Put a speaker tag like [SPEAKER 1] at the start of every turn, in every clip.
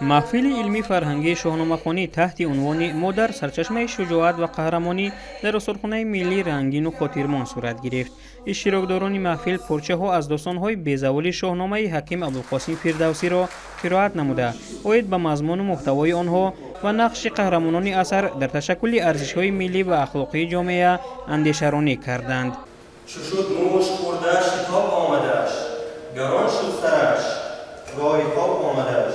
[SPEAKER 1] محفل علمی فرهنگی شاهنامه‌خوانی تحت عنوان مادر سرچشمه شجاعت و قهرمانی در استورخانه ملی رنگین و خاطرمان صورت گرفت. اشتراکداران محفل پارچه ها از داستان‌های بی‌زوال شاهنامه حکیم ابوالقاسم فردوسی را قرائت نموده اید به مضمون و محتوای آنها و نقش قهرمانان اثر در تشکل ارزش‌های ملی و اخلاقی جامعه اندیشه‌رانی کردند.
[SPEAKER 2] شد موش خورده‌اش شتاب آمده‌اش، گران شد سرش، راه خواب آمده‌اش.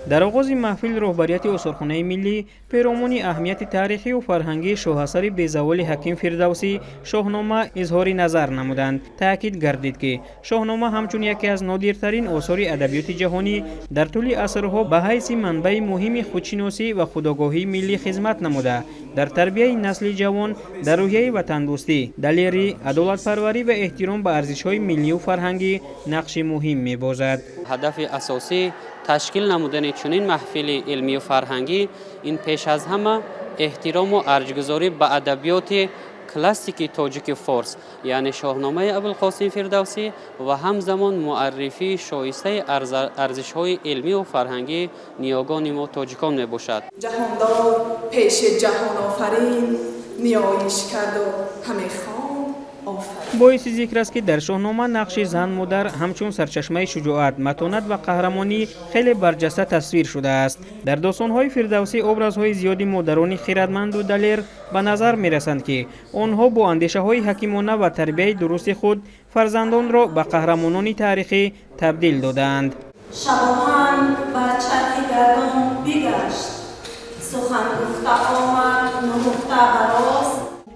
[SPEAKER 1] در آغاز محفل رهبریت استورخانه ملی پیرامون اهمیت تاریخی و فرهنگی شاهاثر بی‌زوال حکیم فردوسی شاهنامه اظهار نظر نمودند. تاکید گردید که شاهنامه همچون یکی از نادرترین آثار ادبیات جهانی در طول عصرها به حیث منبع مهم خودشناسی و خودآگاهی ملی خدمت نموده، در تربیت نسل جوان در روحیه وطن‌دوستی، دلیری، عدالت‌پروری و احترام به ارزش‌های ملی و فرهنگی نقش مهم می‌بازد.
[SPEAKER 3] هدف اساسی تشکیل نمودن چنین محفل علمی و فرهنگی این پیش از همه احترام و ارزش‌گذاری به ادبیات کلاسیک تاجیک فارس یعنی شاهنامه ابوالقاسم فردوسی و همزمان معرفی شایسته ارزش‌های علمی و فرهنگی نیاگان ما تاجیکان میباشد.
[SPEAKER 4] جهاندار پیش جهان آفرین نیایش کرد و همه خان.
[SPEAKER 1] باعث ذکر است که در شاهنامه نقش زن مادر همچون سرچشمه شجاعت، متانت و قهرمانی خیلی برجسته تصویر شده است. در داستان‌های فردوسی ابرازهای زیادی مادران خردمند و دلیر به نظر می‌رسند که آنها با اندیشه‌های حکیمانه و تربیت درست خود فرزندان را به قهرمانان تاریخی تبدیل دادند.
[SPEAKER 5] شباهن بر چرخ گردان بگشت، سخن گفته آمد نهفته براز.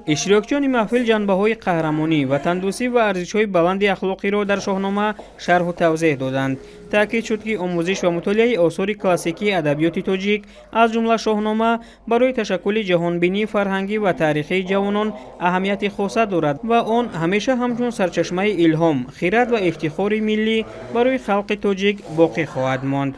[SPEAKER 1] اشتراکچیان محفل جنبه‌های قهرمانی، وطن‌دوستی و ارزش‌های بلند اخلاقی را در شاهنامه شرح و توضیح دادند. تاکید شد که آموزش و مطالعه آثار کلاسیکی ادبیات تاجیک از جمله شاهنامه برای تشکل جهانبینی فرهنگی و تاریخی جوانان اهمیت خاصه دارد و آن همیشه همچون سرچشمه الهام، خیرات و افتخار ملی برای خلق تاجیک باقی خواهد ماند.